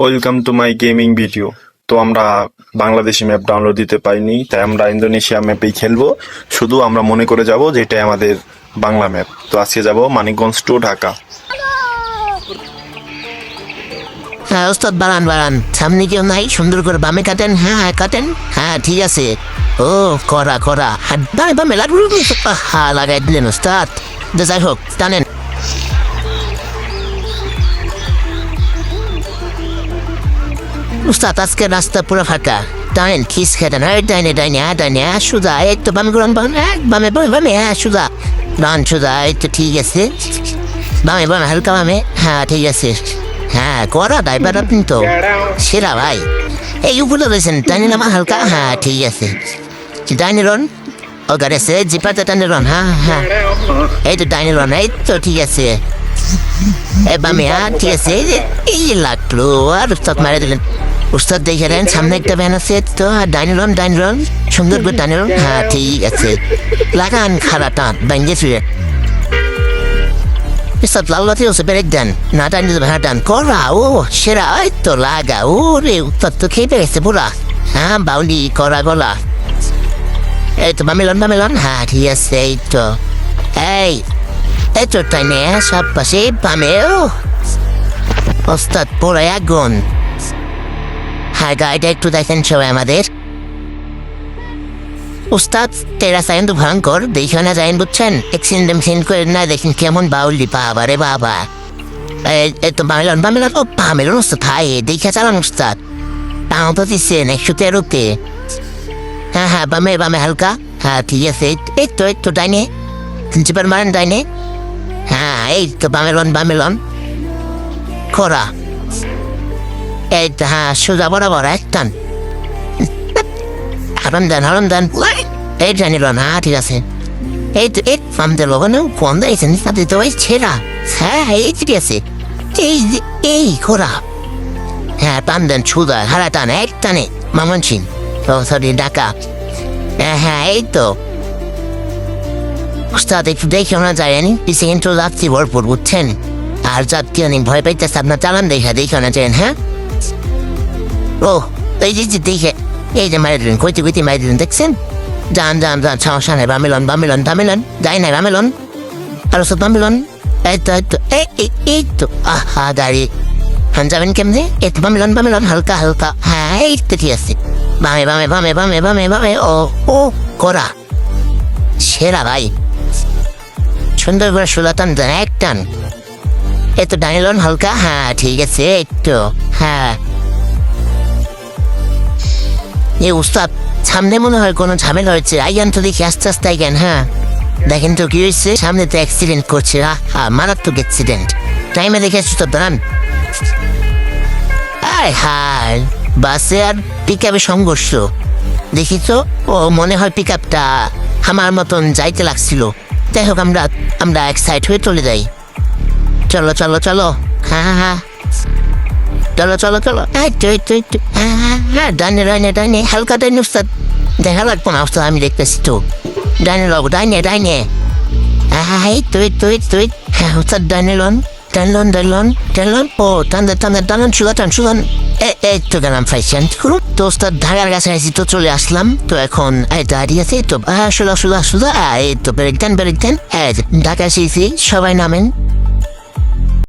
Welcome to my gaming video. তো আমরা Bangladeshi map download দিতে পাইনি, তাই আমরা ইন্দোনেশিয়া ম্যাপেই খেলবো। শুধু আমরা মনে করে যাব যে এটাই আমাদের বাংলা ম্যাপ। তো আজকে যাব মানিকগঞ্জ টু ঢাকা। হ্যাঁ ওস্তাদ, বাড়ান বাড়ান, সামনে কেউ নাই, সুন্দর করে বামে কাটেন। হ্যাঁ হ্যাঁ কাটেন, হ্যাঁ ঠিক আছে। ও করা করা, হ্যাঁ বামে বামে হ্যাঁ লাগাই দিলেন ওস্তাদ। যাই হোক, টানেন। উস্তাদ আজকে রাস্তা পুরো ফাঁকা, টানেন খিস খেতেন। হ্যাঁ ডাইনে ডাইনে, হ্যাঁ ডাইনে, হ্যাঁ সুদা, এই তো বামে ঘুরান, বামে, হ্যাঁ বামে বামে বামে, হ্যাঁ সুদা রান সুদা, এই তো ঠিক আছে। বামে বামে হালকা বামে, হ্যাঁ ঠিক আছে। হ্যাঁ করা ড্রাইভার আপনি তো সেরা ভাই। এই উপরে রয়েছেন, ডাইনে নামা হালকা, হ্যাঁ ঠিক আছে। ডাইনে রন, ও গাড়ি আছে জিপাতে ডাইনে রন, হ্যাঁ হ্যাঁ এই তো ডাইনে রন, এই তো ঠিক আছে। এ বামে, হ্যাঁ ঠিক আছে। এই লাগলো আর উস্তাদ মারে দিলেন। উস্তাদ দেখে নেন সামনে একটা ভ্যান আছে, তো ডাইনে রন ডাইনে রন, সুন্দর করে ডাইনে রন, হ্যাঁ ঠিক আছে। লাগান খারা টান ব্যাঙ্গে ফিরে সব লাউলাতে ওসে ব্রেক দেন, না টাইম দিতে হ্যাঁ ডান করা, ও সেরা, ওই তো লাগা, ও রে উত্তর তো খেয়ে পেয়েছে পুরা। হ্যাঁ বাউলি করা গলা, এই তো বামেলন, হ্যাঁ ঠিক আছে। এই তো এই এই তো টাইনে সব পাশে বামে, ও ওস্তাদ পুরো আগুন। হ্যাঁ গাড়িটা একটু দেখেন সবাই আমাদের। উস্তাদ তেরা সাইন তো ভয়ঙ্কর, দেখে না যাইন বুঝছেন, এক্সিডেন্ট করে না দেখেন কেমন বাউলি বাবা রে বাবা। এই তো বামেলন, ও বামেলন উস্তাদ, হাই দেখে চালান উস্তাদ। তাও তো দিচ্ছেন 113-তে। হ্যাঁ হ্যাঁ বামে বামে হালকা, হ্যাঁ ঠিক আছে। এই তো ডাইনে জিপার মারেন ডাইনে, হ্যাঁ এই তো বামেলন খোরা, এই তো হ্যাঁ সোজা বরাবর একটান, হারাম দেন এই জানিল না, ঠিক আছে। এই তো এই আমাদের লোকানো ফোন দিয়েছেন সাথে তো ওই ছেঁড়া, হ্যাঁ এই ঠিক আছে। এই খোরা, হ্যাঁ টান দেন সুদা, হারা টান এক টানে মামন সিং, সরি ঢাকা। হ্যাঁ এই তো উস্তাদ একটু দেখে না যায়নি, পিছিয়ে কিন্তু যাচ্ছি ভরপুর বুঝছেন। আর যাত্রী অনেক ভয় পাইতেছে, আপনার চালান দেখে না যান। হ্যাঁ ও এই যে দেখে, এই যে মারি দিলেন, কইতে মারি দিলেন দেখছেন। যান সমস্যা নাই, বামেলন যাই নাই বামেলন, আর সব বামেলন। এই তো এই তো আহা গাড়ি, হ্যাঁ যাবেন কেমনে? এই তো বামেলন হালকা, হ্যাঁ এই তো ঠিক আছে। বামে ও করা সেরা ভাই, সুন্দর করে সুলাতান দেন এক টান। এই তো ডাইলন হালকা, হ্যাঁ ঠিক আছে। এই তো হ্যাঁ এ উস্তাদ সামনে মনে হয় কোনো ঝামেলা হয়েছে, আইয়ান তো দেখি আস্তে আইগান। হ্যাঁ দেখেন তো কি হয়েছে, সামনে তো অ্যাক্সিডেন্ট করছে, মারাত্মক অ্যাক্সিডেন্ট। টাইমে দেখে আসছি তো দাঁড়ান। হায় বাসে আর পিক আপে সংঘর্ষ, দেখি তো ও মনে হয় পিক আপটা আমার মতন যাইতে লাগছিল। যাই হোক আমরা এক সাইড হয়ে চলে যাই। চলো হ্যাঁ চলো হ্যাঁ ডাইনে হালকা ডাইনে উস্তাদ, দেখা লাগবো না উস্তাদ, আমি দেখতেছি তো ডাইনে লব, ডাইনে হ্যাঁ এই তো হ্যাঁ উস্তাদ ডাইনে লন ও টান সুলান। এই তো গেলাম ফাইসেন তো উস্তাদ, ঢাকার কাছে আসি তো চলে আসলাম। তো এখন এই দাঁড়িয়ে আছে, তো সোজা এই তো ব্রেক দেন ঢাকা এসেছি, সবাই নামেন।